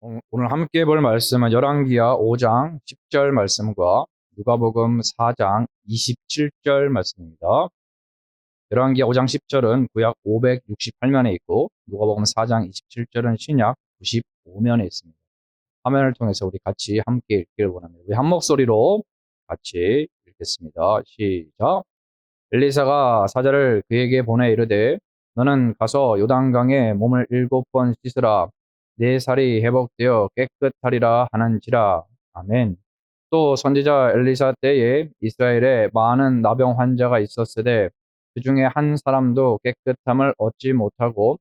오늘 함께 볼 말씀은 열왕기하 5장 10절 말씀과 누가복음 4장 27절 말씀입니다. 열왕기하 5장 10절은 구약 568면에 있고 누가복음 4장 27절은 신약 95면에 있습니다. 화면을 통해서 우리 같이 함께 읽기를 원합니다. 우리 한 목소리로 같이 읽겠습니다. 시작. 엘리사가 사자를 그에게 보내 이르되 너는 가서 요단강에 몸을 7번 씻으라. 네 살이 회복되어 깨끗하리라 하는지라. 아멘. 또 선지자 엘리사 때에 이스라엘에 많은 나병 환자가 있었으되 그 중에 한 사람도 깨끗함을 얻지 못하고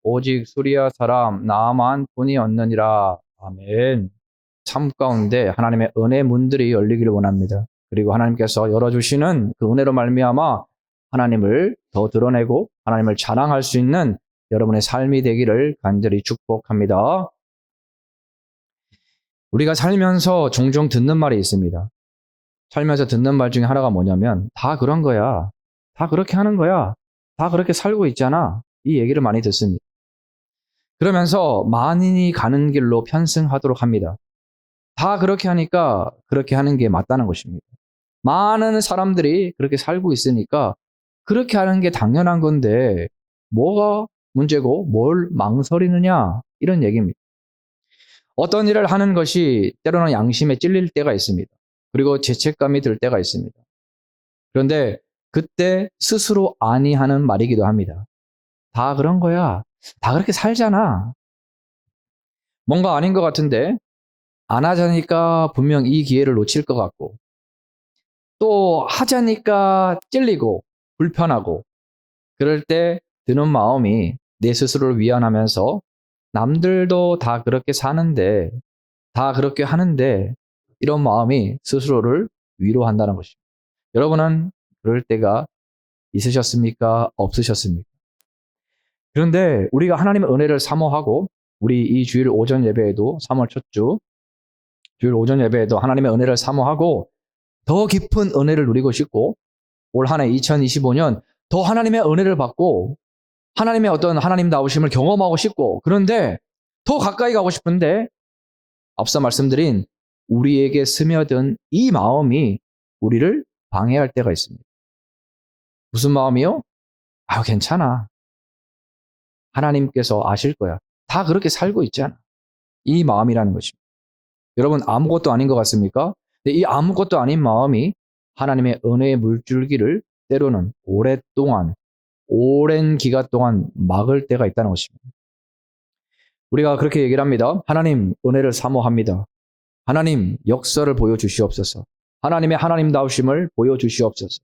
오직 수리아 사람 나아만 뿐이었느니라. 아멘. 삶 가운데 하나님의 은혜 문들이 열리기를 원합니다. 그리고 하나님께서 열어주시는 그 은혜로 말미암아 하나님을 더 드러내고 하나님을 자랑할 수 있는 여러분의 삶이 되기를 간절히 축복합니다. 우리가 살면서 종종 듣는 말이 있습니다. 살면서 듣는 말 중에 하나가 뭐냐면 다 그런 거야. 다 그렇게 하는 거야. 다 그렇게 살고 있잖아. 이 얘기를 많이 듣습니다. 그러면서 만인이 가는 길로 편승하도록 합니다. 다 그렇게 하니까 그렇게 하는 게 맞다는 것입니다. 많은 사람들이 그렇게 살고 있으니까 그렇게 하는 게 당연한 건데 뭐가 문제고 뭘 망설이느냐 이런 얘기입니다. 어떤 일을 하는 것이 때로는 양심에 찔릴 때가 있습니다. 그리고 죄책감이 들 때가 있습니다. 그런데 그때 스스로 아니하는 말이기도 합니다. 다 그런 거야. 다 그렇게 살잖아. 뭔가 아닌 것 같은데 안 하자니까 분명 이 기회를 놓칠 것 같고 또 하자니까 찔리고 불편하고 그럴 때 드는 마음이 내 스스로를 위안하면서 남들도 다 그렇게 사는데 다 그렇게 하는데 이런 마음이 스스로를 위로한다는 것입니다. 여러분은 그럴 때가 있으셨습니까? 없으셨습니까? 그런데 우리가 하나님의 은혜를 사모하고 우리 이 주일 오전 예배에도 3월 첫 주 주일 오전 예배에도 하나님의 은혜를 사모하고 더 깊은 은혜를 누리고 싶고 올 한 해 2025년 더 하나님의 은혜를 받고 하나님의 어떤 하나님다우심을 경험하고 싶고 그런데 더 가까이 가고 싶은데 앞서 말씀드린 우리에게 스며든 이 마음이 우리를 방해할 때가 있습니다. 무슨 마음이요? 괜찮아. 하나님께서 아실 거야. 다 그렇게 살고 있잖아. 이 마음이라는 것입니다. 여러분 아무것도 아닌 것 같습니까? 근데 이 아무것도 아닌 마음이 하나님의 은혜의 물줄기를 때로는 오랫동안 오랜 기간 동안 막을 때가 있다는 것입니다. 우리가 그렇게 얘기를 합니다. 하나님 은혜를 사모합니다. 하나님 역사를 보여주시옵소서. 하나님의 하나님다우심을 보여주시옵소서.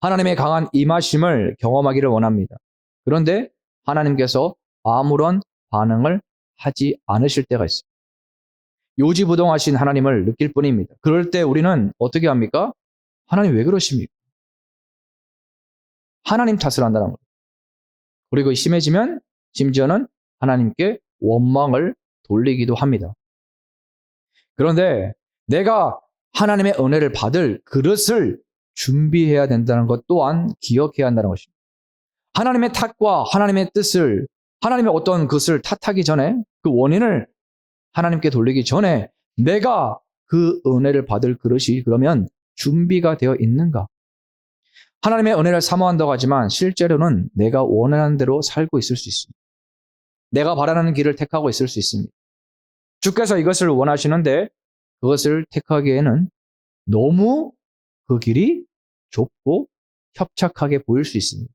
하나님의 강한 임하심을 경험하기를 원합니다. 그런데 하나님께서 아무런 반응을 하지 않으실 때가 있어요. 요지부동하신 하나님을 느낄 뿐입니다. 그럴 때 우리는 어떻게 합니까? 하나님 왜 그러십니까? 하나님 탓을 한다는 거예요. 그리고 심해지면 심지어는 하나님께 원망을 돌리기도 합니다. 그런데 내가 하나님의 은혜를 받을 그릇을 준비해야 된다는 것 또한 기억해야 한다는 것입니다. 하나님의 탓과 하나님의 뜻을 하나님의 어떤 것을 탓하기 전에 그 원인을 하나님께 돌리기 전에 내가 그 은혜를 받을 그릇이 그러면 준비가 되어 있는가? 하나님의 은혜를 사모한다고 하지만 실제로는 내가 원하는 대로 살고 있을 수 있습니다. 내가 바라는 길을 택하고 있을 수 있습니다. 주께서 이것을 원하시는데 그것을 택하기에는 너무 그 길이 좁고 협착하게 보일 수 있습니다.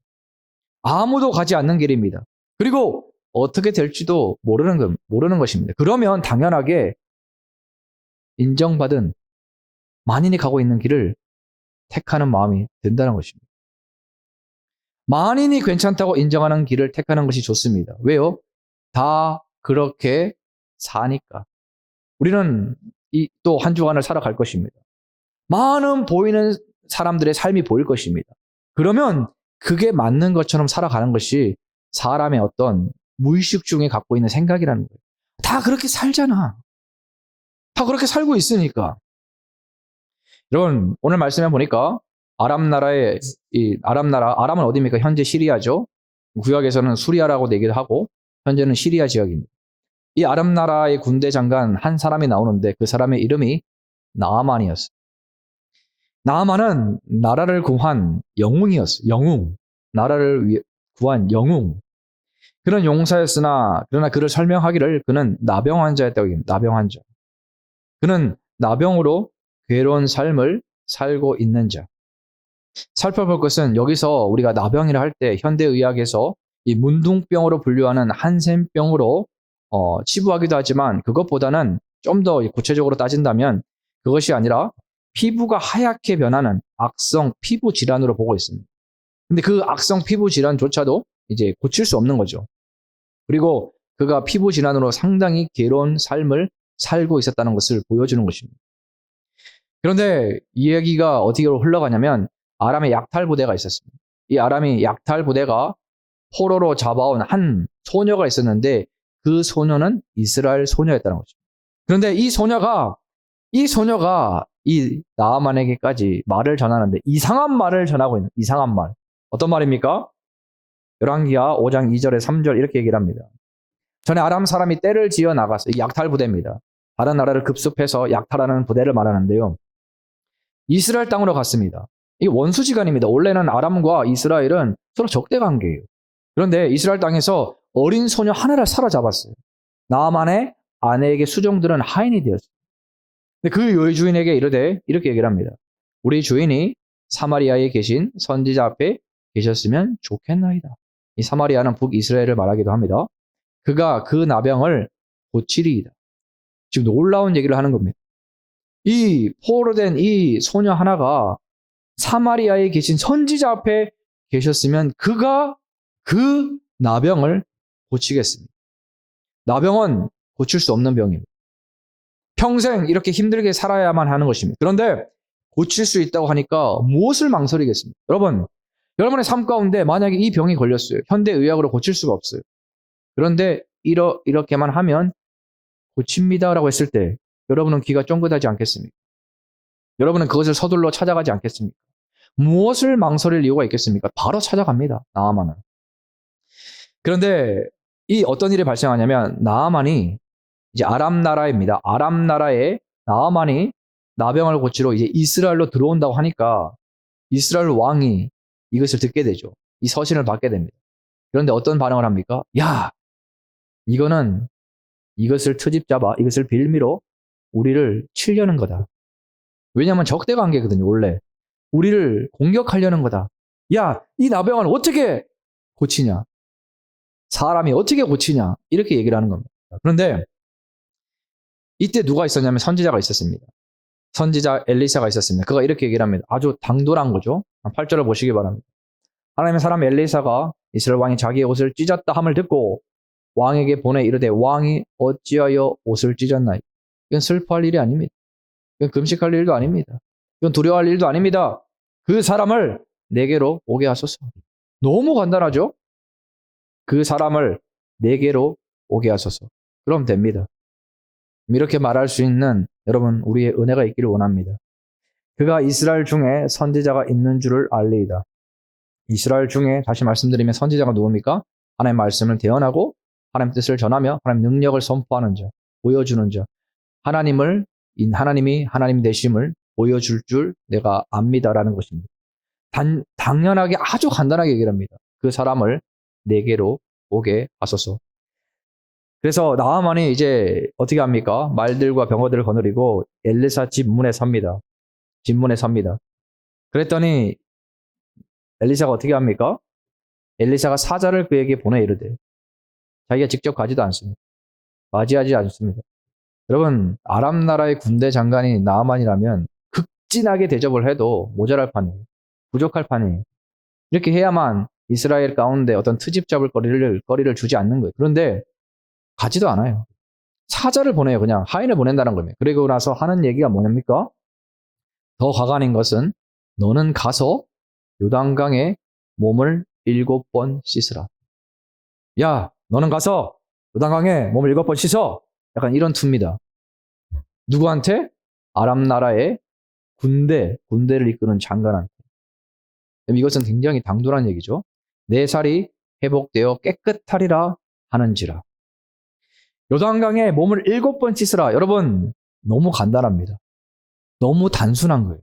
아무도 가지 않는 길입니다. 그리고 어떻게 될지도 모르는 것입니다. 그러면 당연하게 인정받은 만인이 가고 있는 길을 택하는 마음이 든다는 것입니다. 만인이 괜찮다고 인정하는 길을 택하는 것이 좋습니다. 왜요? 다 그렇게 사니까. 우리는 또 한 주간을 살아갈 것입니다. 많은 보이는 사람들의 삶이 보일 것입니다. 그러면 그게 맞는 것처럼 살아가는 것이 사람의 어떤 무의식 중에 갖고 있는 생각이라는 거예요. 다 그렇게 살잖아. 다 그렇게 살고 있으니까. 여러분, 오늘 말씀해 보니까 아람 나라의 아람은 어디입니까? 현재 시리아죠. 구약에서는 수리아라고 얘기를 하고 현재는 시리아 지역입니다. 이 아람 나라의 군대 장관 한 사람이 나오는데 그 사람의 이름이 나아만이었어요. 나아만은 나라를 구한 영웅이었어요. 영웅. 나라를 구한 영웅. 그런 용사였으나 그러나 그를 설명하기를 그는 나병 환자였다고 얘기합니다. 나병 환자. 그는 나병으로 괴로운 삶을 살고 있는 자. 살펴볼 것은 여기서 우리가 나병이라 할 때 현대의학에서 이 문둥병으로 분류하는 한센병으로 치부하기도 하지만 그것보다는 좀 더 구체적으로 따진다면 그것이 아니라 피부가 하얗게 변하는 악성 피부 질환으로 보고 있습니다. 근데 그 악성 피부 질환조차도 이제 고칠 수 없는 거죠. 그리고 그가 피부 질환으로 상당히 괴로운 삶을 살고 있었다는 것을 보여주는 것입니다. 그런데 이 얘기가 어디로 흘러가냐면 아람의 약탈 부대가 있었습니다. 이 아람이 약탈 부대가 포로로 잡아온 한 소녀가 있었는데 그 소녀는 이스라엘 소녀였다는 거죠. 그런데 이 소녀가 이 나아만에게까지 말을 전하는데 이상한 말을 전하고 있는 이상한 말. 어떤 말입니까? 열왕기하 5장 2절에 3절 이렇게 얘기를 합니다. 전에 아람 사람이 떼를 지어 나갔어요. 약탈 부대입니다. 다른 나라를 급습해서 약탈하는 부대를 말하는데요. 이스라엘 땅으로 갔습니다. 이게 원수지간입니다. 원래는 아람과 이스라엘은 서로 적대 관계예요. 그런데 이스라엘 땅에서 어린 소녀 하나를 사로잡았어요. 나아만의 아내에게 수종들은 하인이 되었어요. 근데 그 여주인에게 이르되 이렇게 얘기를 합니다. 우리 주인이 사마리아에 계신 선지자 앞에 계셨으면 좋겠나이다. 이 사마리아는 북이스라엘을 말하기도 합니다. 그가 그 나병을 고치리이다. 지금 놀라운 얘기를 하는 겁니다. 이 포로된 이 소녀 하나가 사마리아에 계신 선지자 앞에 계셨으면 그가 그 나병을 고치겠습니다. 나병은 고칠 수 없는 병입니다. 평생 이렇게 힘들게 살아야만 하는 것입니다. 그런데 고칠 수 있다고 하니까 무엇을 망설이겠습니까? 여러분의 삶 가운데 만약에 이 병이 걸렸어요. 현대의학으로 고칠 수가 없어요. 그런데 이렇게만 하면 고칩니다라고 했을 때 여러분은 귀가 쫑긋하지 않겠습니까? 여러분은 그것을 서둘러 찾아가지 않겠습니까? 무엇을 망설일 이유가 있겠습니까? 바로 찾아갑니다. 나아만은. 그런데 이 어떤 일이 발생하냐면 나아만이 이제 아람 나라입니다. 아람 나라에 나아만이 나병을 고치러 이제 이스라엘로 들어온다고 하니까 이스라엘 왕이 이것을 듣게 되죠. 이 서신을 받게 됩니다. 그런데 어떤 반응을 합니까? 야, 이것을 트집 잡아 이것을 빌미로 우리를 치려는 거다. 왜냐하면 적대 관계거든요. 원래 우리를 공격하려는 거다. 야, 이 나병을 어떻게 고치냐? 사람이 어떻게 고치냐? 이렇게 얘기를 하는 겁니다. 그런데 이때 누가 있었냐면 선지자가 있었습니다. 선지자 엘리사가 있었습니다. 그가 이렇게 얘기를 합니다. 아주 당돌한 거죠. 8절을 보시기 바랍니다. 하나님의 사람 엘리사가 이스라엘 왕이 자기의 옷을 찢었다 함을 듣고 왕에게 보내 이르되 왕이 어찌하여 옷을 찢었나이? 이건 슬퍼할 일이 아닙니다. 이건 금식할 일도 아닙니다. 이건 두려워할 일도 아닙니다. 그 사람을 내게로 오게 하소서. 너무 간단하죠? 그 사람을 내게로 오게 하소서. 그럼 됩니다. 이렇게 말할 수 있는 여러분 우리의 은혜가 있기를 원합니다. 그가 이스라엘 중에 선지자가 있는 줄을 알리이다. 이스라엘 중에 다시 말씀드리면 선지자가 누굽니까? 하나님의 말씀을 대언하고 하나님의 뜻을 전하며 하나님의 능력을 선포하는 자, 보여주는 자. 하나님이 하나님 되심을 보여줄 줄 내가 압니다라는 것입니다. 당연하게 아주 간단하게 얘기를 합니다. 그 사람을 내게로 오게 하소서. 그래서 나아만이 이제 어떻게 합니까? 말들과 병거들을 거느리고 엘리사 집 문에 섭니다. 집 문에 섭니다. 그랬더니 엘리사가 어떻게 합니까? 엘리사가 사자를 그에게 보내 이르되 자기가 직접 가지도 않습니다. 맞이하지 않습니다. 여러분 아람 나라의 군대 장관이 나아만이라면 극진하게 대접을 해도 모자랄 판이에요. 부족할 판이에요. 이렇게 해야만 이스라엘 가운데 어떤 트집 잡을 거리를 주지 않는 거예요. 그런데 가지도 않아요. 사자를 보내요. 그냥 하인을 보낸다는 겁니다. 그리고 나서 하는 얘기가 뭐냐입니까? 더 가관인 것은 너는 가서 요단강에 몸을 7번 씻으라. 야, 너는 가서 요단강에 몸을 7번 씻어. 약간 이런 투입니다. 누구한테? 아람 나라의 군대를 이끄는 장관한테. 이것은 굉장히 당돌한 얘기죠. 내 살이 회복되어 깨끗하리라 하는지라. 요단강에 몸을 7번 씻으라. 여러분, 너무 간단합니다. 너무 단순한 거예요.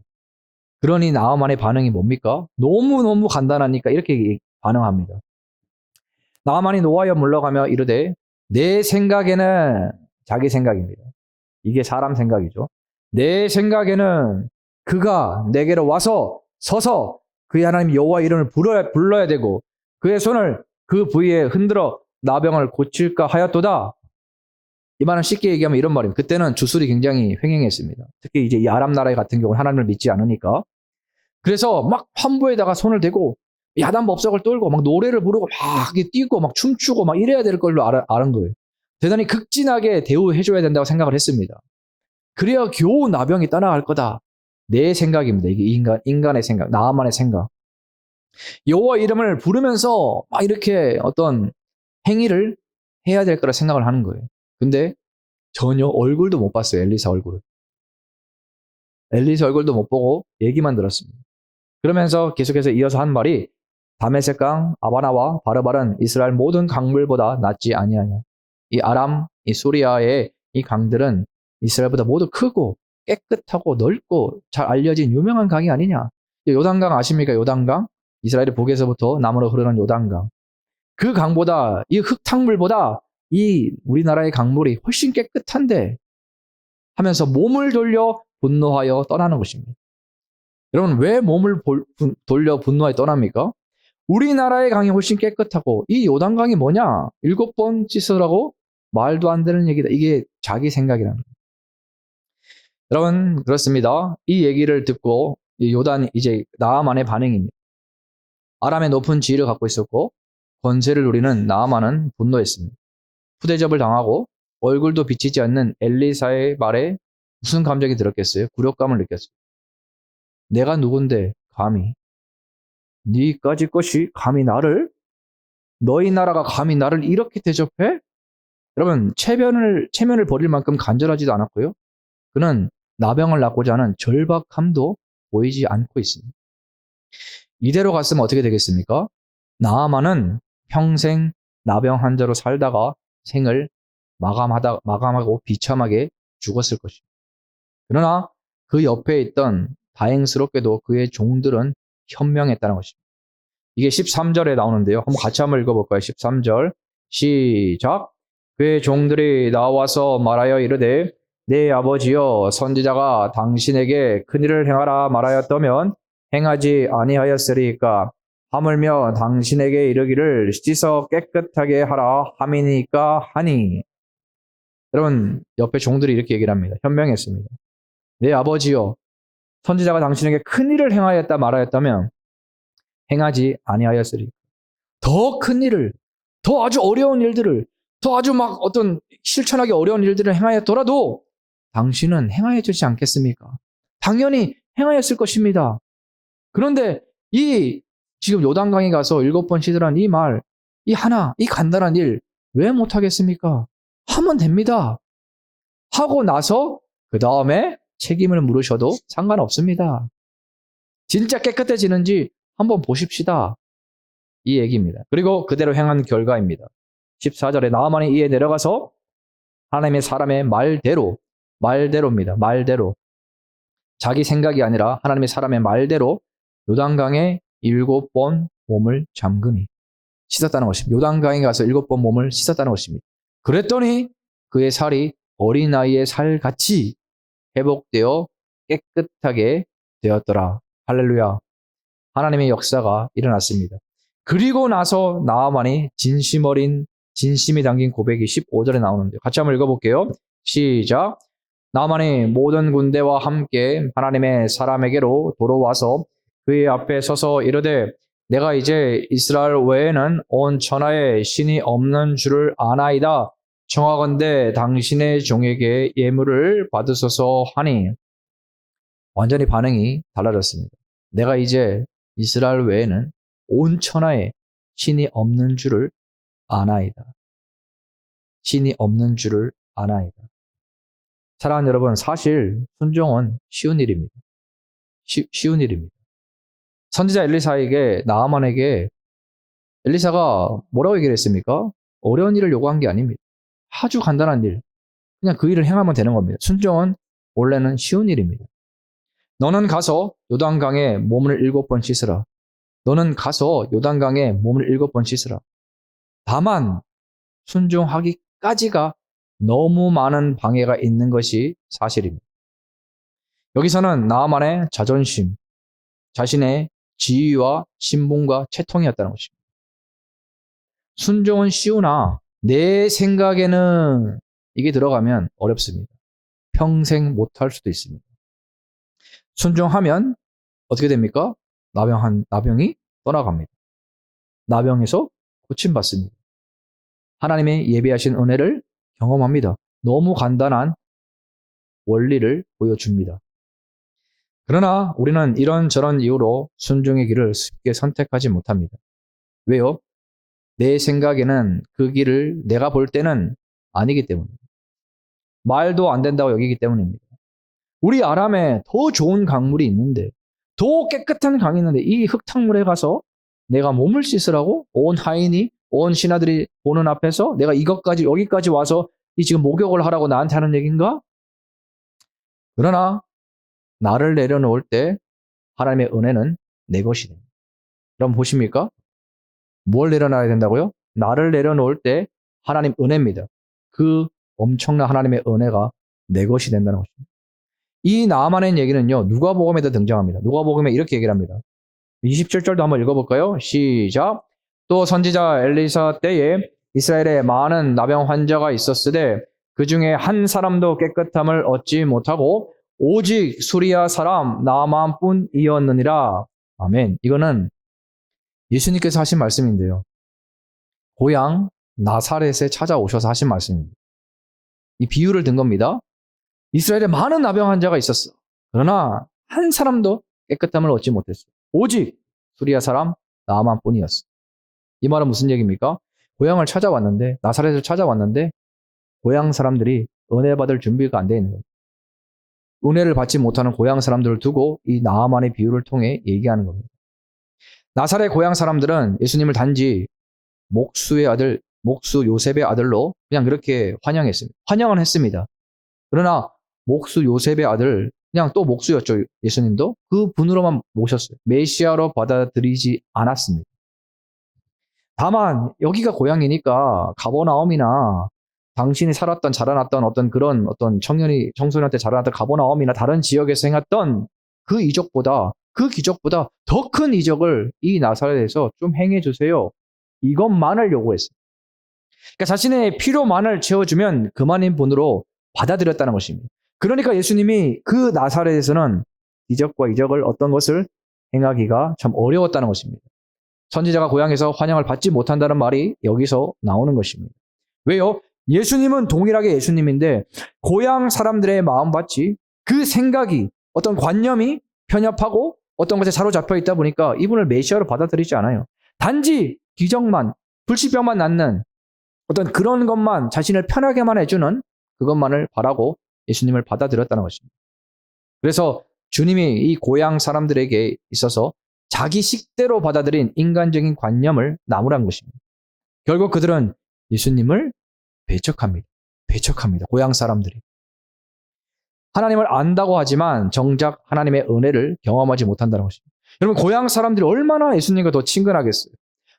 그러니 나아만의 반응이 뭡니까? 너무너무 간단하니까 이렇게 반응합니다. 나아만이 노하여 물러가며 이르되 내 생각에는, 자기 생각입니다. 이게 사람 생각이죠. 내 생각에는 그가 내게로 와서 서서 그의 하나님 여호와 이름을 불러야 되고 그의 손을 그 부위에 흔들어 나병을 고칠까 하였도다. 이 말은 쉽게 얘기하면 이런 말입니다. 그때는 주술이 굉장히 횡행했습니다. 특히 이제 이 아람 나라 같은 경우는 하나님을 믿지 않으니까. 그래서 막 환부에다가 손을 대고 야단 법석을 떨고 막 노래를 부르고 막 뛰고 막 춤추고 막 이래야 될 걸로 아는 거예요. 대단히 극진하게 대우해줘야 된다고 생각을 했습니다. 그래야 겨우 나병이 떠나갈 거다. 내 생각입니다. 이게 인간의 생각, 나만의 생각. 여호와 이름을 부르면서 막 이렇게 어떤 행위를 해야 될 거라 생각을 하는 거예요. 근데 전혀 얼굴도 못 봤어요. 엘리사 얼굴을. 엘리사 얼굴도 못 보고 얘기만 들었습니다. 그러면서 계속해서 이어서 한 말이 다메섹 강 아바나와 바르발은 이스라엘 모든 강물보다 낫지 아니하냐. 이 아람, 이 소리아의 이 강들은 이스라엘보다 모두 크고 깨끗하고 넓고 잘 알려진 유명한 강이 아니냐. 요단강 아십니까? 요단강? 이스라엘의 북에서부터 남으로 흐르는 요단강. 그 강보다, 이 흙탕물보다 이 우리나라의 강물이 훨씬 깨끗한데 하면서 몸을 돌려 분노하여 떠나는 것입니다. 여러분, 왜 몸을 돌려 분노하여 떠납니까? 우리나라의 강이 훨씬 깨끗하고 이 요단강이 뭐냐? 7번 씻으라고? 말도 안 되는 얘기다. 이게 자기 생각이라는 거예요. 여러분, 그렇습니다. 이 얘기를 듣고 요단이 이제 나아만의 반응입니다. 아람의 높은 지위를 갖고 있었고 권세를 누리는 나아만은 분노했습니다. 푸대접을 당하고 얼굴도 비치지 않는 엘리사의 말에 무슨 감정이 들었겠어요? 굴욕감을 느꼈어요. 내가 누군데 감히 네까지 것이 감히 나를, 너희 나라가 감히 나를 이렇게 대접해? 여러분, 체면을 버릴 만큼 간절하지도 않았고요. 그는 나병을 낫고자 하는 절박함도 보이지 않고 있습니다. 이대로 갔으면 어떻게 되겠습니까? 나아만은 평생 나병 환자로 살다가 생을 마감하고 비참하게 죽었을 것입니다. 그러나 그 옆에 있던, 다행스럽게도 그의 종들은 현명했다는 것입니다. 이게 13절에 나오는데요. 같이 한번 읽어볼까요? 13절 시작. 그의 종들이 나와서 말하여 이르되 내 아버지여 선지자가 당신에게 큰일을 행하라 말하였다면 행하지 아니하였으리까. 하물며 당신에게 이르기를 씻어 깨끗하게 하라 함이니까 하니. 여러분, 옆에 종들이 이렇게 얘기를 합니다. 현명했습니다. 내 아버지여 선지자가 당신에게 큰일을 행하였다 말하였다면 행하지 아니하였으리. 더 큰 일을, 더 아주 어려운 일들을, 더 아주 막 어떤 실천하기 어려운 일들을 행하였더라도 당신은 행하여 주지 않겠습니까? 당연히 행하였을 것입니다. 그런데 이 지금 요단강에 가서 7번 씻으란 이 말, 이 간단한 일 왜 못하겠습니까? 하면 됩니다. 하고 나서 그 다음에 책임을 물으셔도 상관없습니다. 진짜 깨끗해지는지 한번 보십시다. 이 얘기입니다. 그리고 그대로 행한 결과입니다. 14절에 나아만이 이에 내려가서 하나님의 사람의 말대로입니다. 말대로. 자기 생각이 아니라 하나님의 사람의 말대로 요단강에 7번 몸을 잠그니 씻었다는 것입니다. 요단강에 가서 7번 몸을 씻었다는 것입니다. 그랬더니 그의 살이 어린아이의 살같이 회복되어 깨끗하게 되었더라. 할렐루야. 하나님의 역사가 일어났습니다. 그리고 나서 나아만이 진심이 담긴 고백이 15절에 나오는데 같이 한번 읽어볼게요. 시작. 나아만이 모든 군대와 함께 하나님의 사람에게로 돌아와서 그의 앞에 서서 이르되 내가 이제 이스라엘 외에는 온 천하에 신이 없는 줄을 아나이다. 청하건대 당신의 종에게 예물을 받으소서 하니. 완전히 반응이 달라졌습니다. 내가 이제 이스라엘 외에는 온 천하에 신이 없는 줄을 아나이다. 신이 없는 줄을 아나이다. 사랑하는 여러분, 사실 순종은 쉬운 일입니다. 쉬운 일입니다. 선지자 엘리사에게, 나아만에게 엘리사가 뭐라고 얘기를 했습니까? 어려운 일을 요구한 게 아닙니다. 아주 간단한 일. 그냥 그 일을 행하면 되는 겁니다. 순종은 원래는 쉬운 일입니다. 너는 가서 요단강에 몸을 7번 씻으라. 너는 가서 요단강에 몸을 7번 씻으라. 다만 순종하기까지가 너무 많은 방해가 있는 것이 사실입니다. 여기서는 나아만의 자존심, 자신의 지위와 신분과 채통이었다는 것입니다. 순종은 쉬우나 내 생각에는 이게 들어가면 어렵습니다. 평생 못할 수도 있습니다. 순종하면 어떻게 됩니까? 나병이 떠나갑니다. 나병에서 고침받습니다. 하나님의 예비하신 은혜를 경험합니다. 너무 간단한 원리를 보여줍니다. 그러나 우리는 이런저런 이유로 순종의 길을 쉽게 선택하지 못합니다. 왜요? 내 생각에는 그 길을 내가 볼 때는 아니기 때문입니다. 말도 안 된다고 여기기 때문입니다. 우리 아람에 더 좋은 강물이 있는데, 더 깨끗한 강이 있는데 이 흙탕물에 가서 내가 몸을 씻으라고 온 하인이, 온 신하들이 보는 앞에서 내가 이것까지 여기까지 와서 이 지금 목욕을 하라고 나한테 하는 얘기인가? 그러나 나를 내려놓을 때 하나님의 은혜는 내 것이 됩니다. 그럼 보십니까? 뭘 내려놔야 된다고요? 나를 내려놓을 때 하나님 은혜입니다. 그 엄청난 하나님의 은혜가 내 것이 된다는 것입니다. 이 나아만의 얘기는요, 누가복음에도 등장합니다. 누가복음에 이렇게 얘기를 합니다. 27절도 한번 읽어볼까요? 시작. 또 선지자 엘리사 때에 이스라엘에 많은 나병 환자가 있었으되 그 중에 한 사람도 깨끗함을 얻지 못하고 오직 수리아 사람 나아만뿐이었느니라. 아멘. 이거는 예수님께서 하신 말씀인데요. 고향 나사렛에 찾아오셔서 하신 말씀입니다. 이 비유를 든 겁니다. 이스라엘에 많은 나병 환자가 있었어. 그러나 한 사람도 깨끗함을 얻지 못했어. 오직 수리아 사람 나아만뿐이었어. 이 말은 무슨 얘기입니까? 고향을 찾아왔는데, 나사렛을 찾아왔는데 고향 사람들이 은혜 받을 준비가 안 돼 있는 거예요. 은혜를 받지 못하는 고향 사람들을 두고 이 나아만의 비유를 통해 얘기하는 겁니다. 나사렛 고향 사람들은 예수님을 단지 목수의 아들, 목수 요셉의 아들로 그냥 그렇게 환영했습니다. 환영은 했습니다. 그러나 목수 요셉의 아들, 그냥 또 목수였죠. 예수님도 그 분으로만 모셨어요. 메시아로 받아들이지 않았습니다. 다만 여기가 고향이니까 가버나움이나 당신이 살았던 자라났던 어떤 그런 어떤 청소년한테 자라났던 가버나움이나 다른 지역에서 행했던 그 이적보다, 그 기적보다 더 큰 이적을 이 나사렛에서 좀 행해 주세요. 이것만을 요구했어요. 그러니까 자신의 필요만을 채워주면 그만인 분으로 받아들였다는 것입니다. 그러니까 예수님이 그 나사렛에서는 기적과 이적을 어떤 것을 행하기가 참 어려웠다는 것입니다. 선지자가 고향에서 환영을 받지 못한다는 말이 여기서 나오는 것입니다. 왜요? 예수님은 동일하게 예수님인데 고향 사람들의 마음같이 그 생각이 어떤 관념이 편협하고 어떤 것에 사로잡혀 있다 보니까 이분을 메시아로 받아들이지 않아요. 단지 기적만, 불치병만 낫는 어떤 그런 것만 자신을 편하게만 해주는 그것만을 바라고 예수님을 받아들였다는 것입니다. 그래서 주님이 이 고향 사람들에게 있어서 자기 식대로 받아들인 인간적인 관념을 나무란 것입니다. 결국 그들은 예수님을 배척합니다. 배척합니다. 고향 사람들이. 하나님을 안다고 하지만 정작 하나님의 은혜를 경험하지 못한다는 것입니다. 여러분, 고향 사람들이 얼마나 예수님과 더 친근하겠어요.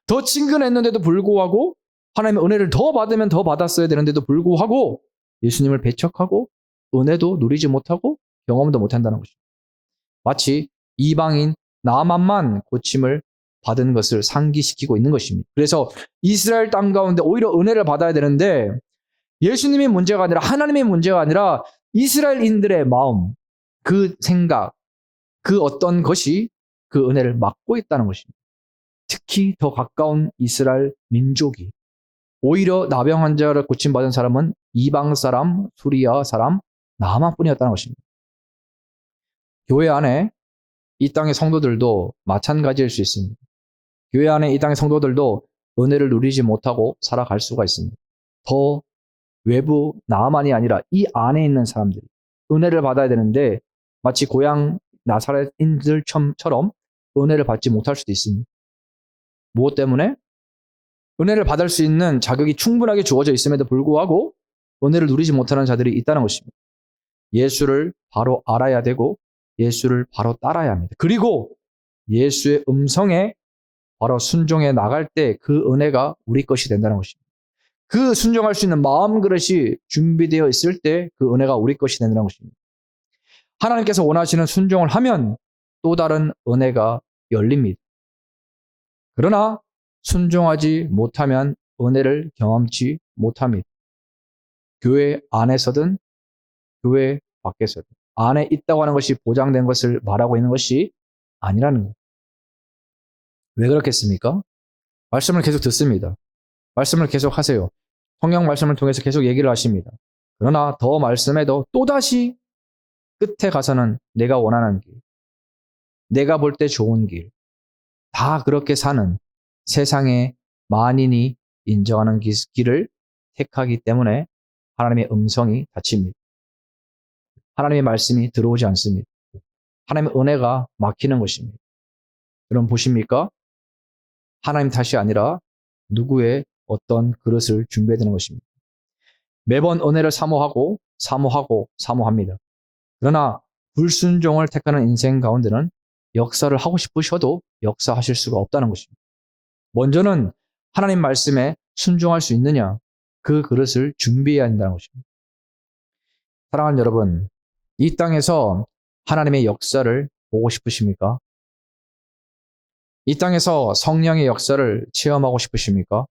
더 친근했는데도 불구하고 하나님의 은혜를 더 받으면 더 받았어야 되는데도 불구하고 예수님을 배척하고 은혜도 누리지 못하고 경험도 못한다는 것입니다. 마치 이방인 나만만 고침을 받은 것을 상기시키고 있는 것입니다. 그래서 이스라엘 땅 가운데 오히려 은혜를 받아야 되는데 예수님의 문제가 아니라 하나님의 문제가 아니라 이스라엘인들의 마음, 그 생각, 그 어떤 것이 그 은혜를 막고 있다는 것입니다. 특히 더 가까운 이스라엘 민족이 오히려 나병 환자를 고침받은 사람은 이방 사람, 수리아 사람, 나만뿐이었다는 것입니다. 교회 안에 이 땅의 성도들도 마찬가지일 수 있습니다. 교회 안에 이 땅의 성도들도 은혜를 누리지 못하고 살아갈 수가 있습니다. 더 외부 나만이 아니라 이 안에 있는 사람들이 은혜를 받아야 되는데 마치 고향 나사렛인들처럼 은혜를 받지 못할 수도 있습니다. 무엇 때문에? 은혜를 받을 수 있는 자격이 충분하게 주어져 있음에도 불구하고 은혜를 누리지 못하는 자들이 있다는 것입니다. 예수를 바로 알아야 되고 예수를 바로 따라야 합니다. 그리고 예수의 음성에 바로 순종해 나갈 때 그 은혜가 우리 것이 된다는 것입니다. 그 순종할 수 있는 마음 그릇이 준비되어 있을 때 그 은혜가 우리 것이 된다는 것입니다. 하나님께서 원하시는 순종을 하면 또 다른 은혜가 열립니다. 그러나 순종하지 못하면 은혜를 경험치 못합니다. 교회 안에서든 교회 밖에서든 안에 있다고 하는 것이 보장된 것을 말하고 있는 것이 아니라는 거예요. 왜 그렇겠습니까? 말씀을 계속 듣습니다. 말씀을 계속 하세요. 성경 말씀을 통해서 계속 얘기를 하십니다. 그러나 더 말씀해도 또다시 끝에 가서는 내가 원하는 길, 내가 볼 때 좋은 길, 다 그렇게 사는 세상의 만인이 인정하는 길을 택하기 때문에 하나님의 음성이 닫힙니다. 하나님의 말씀이 들어오지 않습니다. 하나님의 은혜가 막히는 것입니다. 여러분 보십니까? 하나님 탓이 아니라 누구의 어떤 그릇을 준비해야 되는 것입니다. 매번 은혜를 사모합니다. 그러나 불순종을 택하는 인생 가운데는 역사를 하고 싶으셔도 역사하실 수가 없다는 것입니다. 먼저는 하나님 말씀에 순종할 수 있느냐, 그 그릇을 준비해야 한다는 것입니다. 사랑하는 여러분, 이 땅에서 하나님의 역사를 보고 싶으십니까? 이 땅에서 성령의 역사를 체험하고 싶으십니까?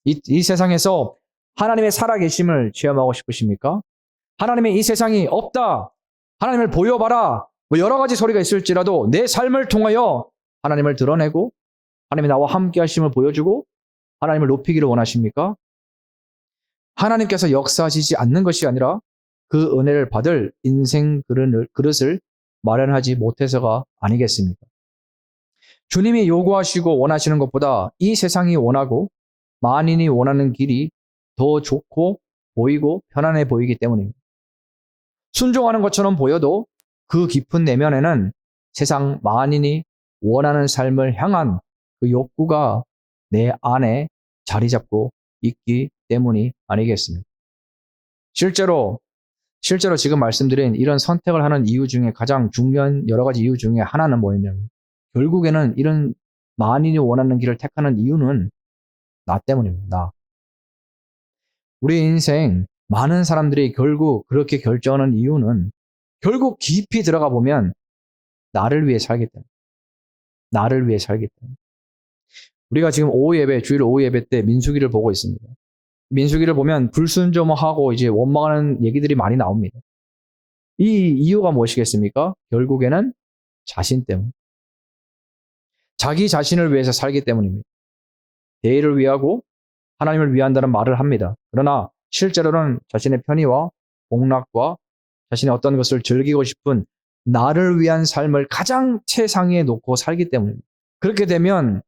이 세상에서 하나님의 살아계심을 체험하고 싶으십니까? 하나님의 이 세상이 없다. 하나님을 보여봐라. 뭐 여러 가지 소리가 있을지라도 내 삶을 통하여 하나님을 드러내고 하나님이 나와 함께 하심을 보여주고 하나님을 높이기를 원하십니까? 하나님께서 역사하시지 않는 것이 아니라 그 은혜를 받을 인생 그릇을 마련하지 못해서가 아니겠습니까? 주님이 요구하시고 원하시는 것보다 이 세상이 원하고 만인이 원하는 길이 더 좋고 보이고 편안해 보이기 때문입니다. 순종하는 것처럼 보여도 그 깊은 내면에는 세상 만인이 원하는 삶을 향한 그 욕구가 내 안에 자리 잡고 있기 때문이 아니겠습니까? 실제로 지금 말씀드린 이런 선택을 하는 이유 중에 가장 중요한 여러 가지 이유 중에 하나는 뭐냐면 결국에는 이런 만인이 원하는 길을 택하는 이유는 나 때문입니다. 나. 우리 인생 많은 사람들이 결국 그렇게 결정하는 이유는 결국 깊이 들어가 보면 나를 위해 살기 때문에. 나를 위해 살기 때문에. 우리가 지금 주일 오후 예배 때 민수기를 보고 있습니다. 민수기를 보면 불순종하고 이제 원망하는 얘기들이 많이 나옵니다. 이 이유가 무엇이겠습니까? 결국에는 자신 때문. 자기 자신을 위해서 살기 때문입니다. 대의를 위하고 하나님을 위한다는 말을 합니다. 그러나 실제로는 자신의 편의와 복락과 자신의 어떤 것을 즐기고 싶은 나를 위한 삶을 가장 최상위에 놓고 살기 때문입니다. 그렇게 되면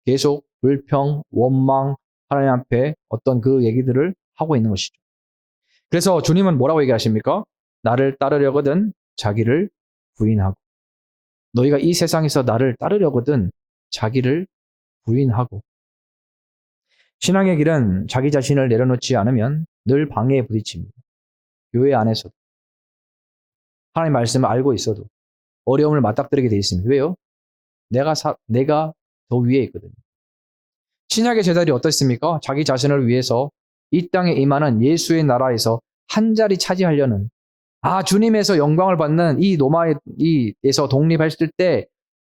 계속 불평, 원망, 하나님 앞에 어떤 그 얘기들을 하고 있는 것이죠. 그래서 주님은 뭐라고 얘기하십니까? 나를 따르려거든 자기를 부인하고. 너희가 이 세상에서 나를 따르려거든 자기를 부인하고. 신앙의 길은 자기 자신을 내려놓지 않으면 늘 방해에 부딪힙니다. 교회 안에서도. 하나님 말씀을 알고 있어도 어려움을 맞닥뜨리게 돼 있습니다. 왜요? 내가 더 위에 있거든요. 신약의 제자들이 어떻습니까? 자기 자신을 위해서 이 땅에 임하는 예수의 나라에서 한 자리 차지하려는 주님에서 영광을 받는 이 로마에서 독립했을 때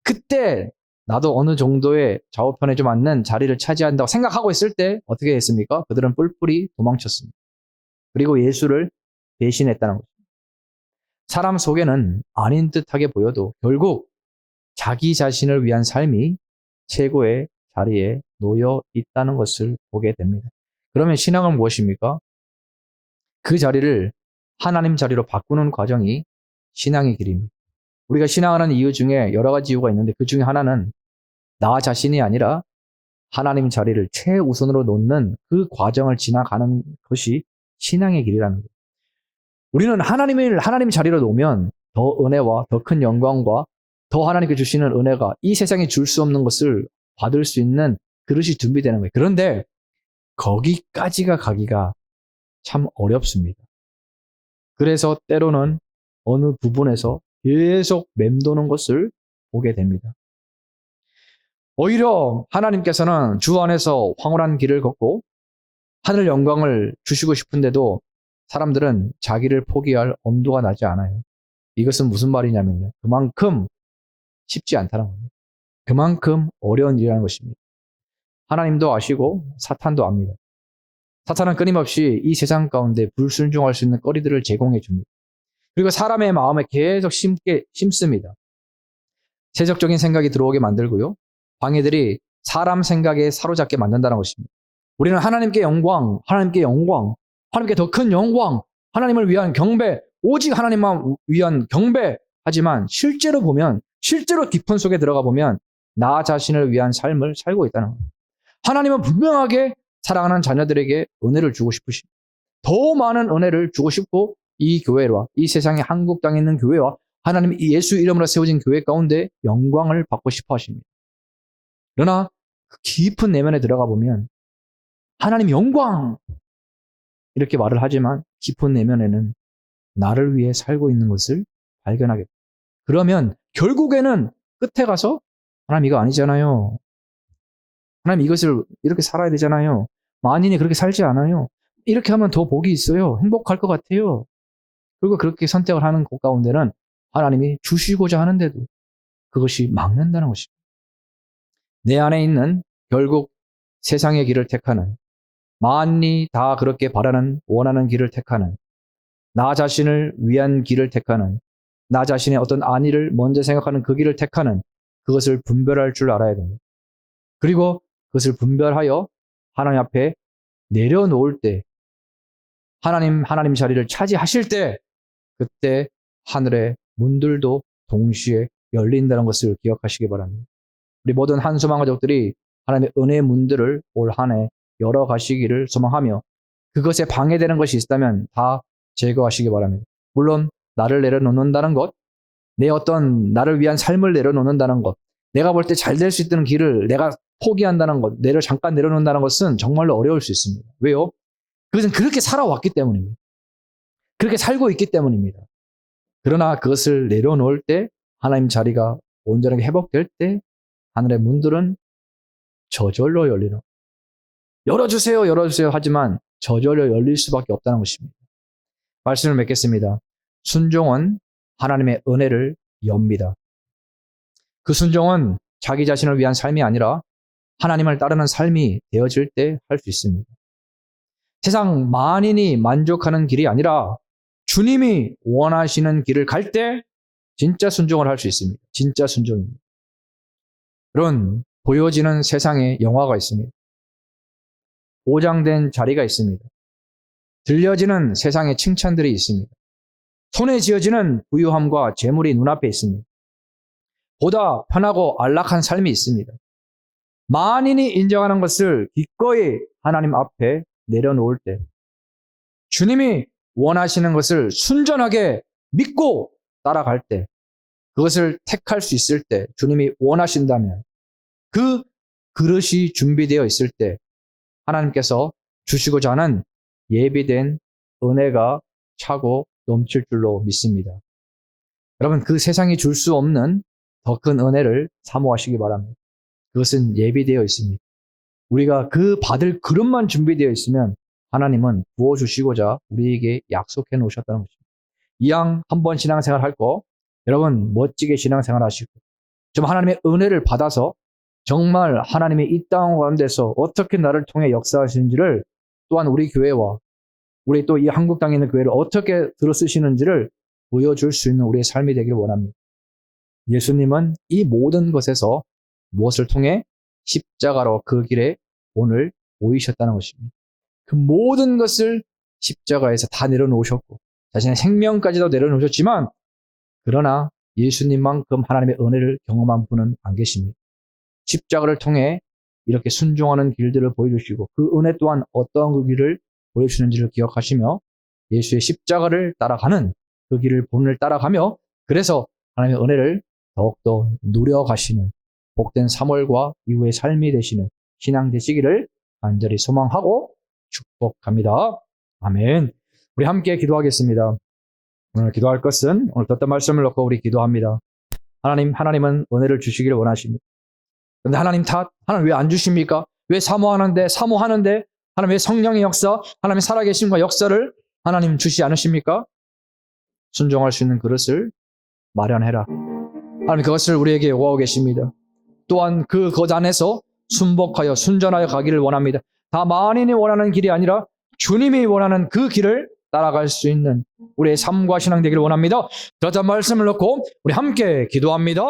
그때 나도 어느 정도의 좌우편에 좀 앉는 자리를 차지한다고 생각하고 있을 때 어떻게 했습니까? 그들은 뿔뿔이 도망쳤습니다. 그리고 예수를 배신했다는 거죠. 사람 속에는 아닌 듯하게 보여도 결국 자기 자신을 위한 삶이 최고의 자리에 놓여 있다는 것을 보게 됩니다. 그러면 신앙은 무엇입니까? 그 자리를 하나님 자리로 바꾸는 과정이 신앙의 길입니다. 우리가 신앙하는 이유 중에 여러 가지 이유가 있는데 그 중에 하나는 나 자신이 아니라 하나님 자리를 최우선으로 놓는 그 과정을 지나가는 것이 신앙의 길이라는 거예요. 우리는 하나님 자리로 놓으면 더 은혜와 더 큰 영광과 더 하나님께 주시는 은혜가 이 세상에 줄 수 없는 것을 받을 수 있는 그릇이 준비되는 거예요. 그런데 거기까지가 가기가 참 어렵습니다. 그래서 때로는 어느 부분에서 계속 맴도는 것을 보게 됩니다. 오히려 하나님께서는 주 안에서 황홀한 길을 걷고 하늘 영광을 주시고 싶은데도 사람들은 자기를 포기할 엄두가 나지 않아요. 이것은 무슨 말이냐면요. 그만큼 쉽지 않다는 겁니다. 그만큼 어려운 일이라는 것입니다. 하나님도 아시고 사탄도 압니다. 사탄은 끊임없이 이 세상 가운데 불순종할 수 있는 거리들을 제공해 줍니다. 그리고 사람의 마음에 계속 심습니다. 세속적인 생각이 들어오게 만들고요. 방해들이 사람 생각에 사로잡게 만든다는 것입니다. 우리는 하나님께 영광, 하나님께 영광, 하나님께 더 큰 영광, 하나님을 위한 경배, 오직 하나님만 위한 경배. 하지만 실제로 보면, 실제로 깊은 속에 들어가 보면 나 자신을 위한 삶을 살고 있다는 겁니다. 하나님은 분명하게 사랑하는 자녀들에게 은혜를 주고 싶으십니다. 더 많은 은혜를 주고 싶고 이 교회와 이 세상에 한국 땅에 있는 교회와 하나님 예수 이름으로 세워진 교회 가운데 영광을 받고 싶어 하십니다. 그러나 그 깊은 내면에 들어가 보면 하나님 영광 이렇게 말을 하지만 깊은 내면에는 나를 위해 살고 있는 것을 발견하게 됩니다. 그러면 결국에는 끝에 가서 하나님 이거 아니잖아요. 하나님 이것을 이렇게 살아야 되잖아요. 만인이 그렇게 살지 않아요. 이렇게 하면 더 복이 있어요. 행복할 것 같아요. 그리고 그렇게 선택을 하는 곳 가운데는 하나님이 주시고자 하는데도 그것이 막는다는 것입니다. 내 안에 있는 결국 세상의 길을 택하는 만이 다 그렇게 바라는 원하는 길을 택하는 나 자신을 위한 길을 택하는 나 자신의 어떤 안위를 먼저 생각하는 그 길을 택하는 그것을 분별할 줄 알아야 됩니다. 그리고 그것을 분별하여 하나님 앞에 내려놓을 때 하나님 자리를 차지하실 때 그때 하늘의 문들도 동시에 열린다는 것을 기억하시기 바랍니다. 우리 모든 한소망 가족들이 하나님의 은혜의 문들을 올 한 해 열어가시기를 소망하며 그것에 방해되는 것이 있다면 다 제거하시기 바랍니다. 물론 나를 내려놓는다는 것, 내 어떤 나를 위한 삶을 내려놓는다는 것, 내가 볼 때 잘 될 수 있는 길을 내가 포기한다는 것, 잠깐 내려놓는다는 것은 정말로 어려울 수 있습니다. 왜요? 그것은 그렇게 살아왔기 때문입니다. 그렇게 살고 있기 때문입니다. 그러나 그것을 내려놓을 때 하나님 자리가 온전하게 회복될 때 하늘의 문들은 저절로 열리는 열어주세요 열어주세요 하지만 저절로 열릴 수밖에 없다는 것입니다. 말씀을 맺겠습니다. 순종은 하나님의 은혜를 엽니다. 그 순종은 자기 자신을 위한 삶이 아니라 하나님을 따르는 삶이 되어질 때 할 수 있습니다. 세상 만인이 만족하는 길이 아니라 주님이 원하시는 길을 갈 때 진짜 순종을 할 수 있습니다. 진짜 순종입니다. 그런 보여지는 세상에 영화가 있습니다. 보장된 자리가 있습니다. 들려지는 세상의 칭찬들이 있습니다. 손에 쥐어지는 부유함과 재물이 눈앞에 있습니다. 보다 편하고 안락한 삶이 있습니다. 만인이 인정하는 것을 기꺼이 하나님 앞에 내려놓을 때 주님이 원하시는 것을 순전하게 믿고 따라갈 때 그것을 택할 수 있을 때 주님이 원하신다면 그 그릇이 준비되어 있을 때 하나님께서 주시고자 하는 예비된 은혜가 차고 넘칠 줄로 믿습니다. 여러분 그 세상이 줄 수 없는 더 큰 은혜를 사모하시기 바랍니다. 그것은 예비되어 있습니다. 우리가 그 받을 그릇만 준비되어 있으면 하나님은 부어주시고자 우리에게 약속해 놓으셨다는 것입니다. 이왕 한번 신앙생활 할 거 여러분 멋지게 신앙생활 하시고 좀 하나님의 은혜를 받아서 정말 하나님이 이 땅 가운데서 어떻게 나를 통해 역사하시는지를 또한 우리 교회와 우리 또 이 한국 땅에 있는 교회를 어떻게 들어 쓰시는지를 보여줄 수 있는 우리의 삶이 되기를 원합니다. 예수님은 이 모든 것에서 무엇을 통해 십자가로 그 길에 오늘 보이셨다는 것입니다. 그 모든 것을 십자가에서 다 내려놓으셨고 자신의 생명까지도 내려놓으셨지만 그러나 예수님만큼 하나님의 은혜를 경험한 분은 안 계십니다. 십자가를 통해 이렇게 순종하는 길들을 보여주시고 그 은혜 또한 어떠한 그 길을 보여주시는지를 기억하시며 예수의 십자가를 따라가는 그 길을 본을 따라가며 그래서 하나님의 은혜를 더욱더 누려가시는 복된 3월과 이후의 삶이 되시는 신앙 되시기를 간절히 소망하고 축복합니다. 아멘. 우리 함께 기도하겠습니다. 오늘 기도할 것은 오늘 듣던 말씀을 놓고 우리 기도합니다. 하나님은 은혜를 주시기를 원하십니다. 그런데 하나님 왜 안 주십니까? 왜 사모하는데, 하나님 왜 성령의 역사, 하나님의 살아계심과 역사를 하나님 주시지 않으십니까? 순종할 수 있는 그릇을 마련해라. 하나님 그것을 우리에게 요구하고 계십니다. 또한 그 것 안에서 순복하여 순전하여 가기를 원합니다. 다 만인이 원하는 길이 아니라 주님이 원하는 그 길을 따라갈 수 있는 우리의 삶과 신앙 되기를 원합니다. 그렇다는 말씀을 놓고 우리 함께 기도합니다.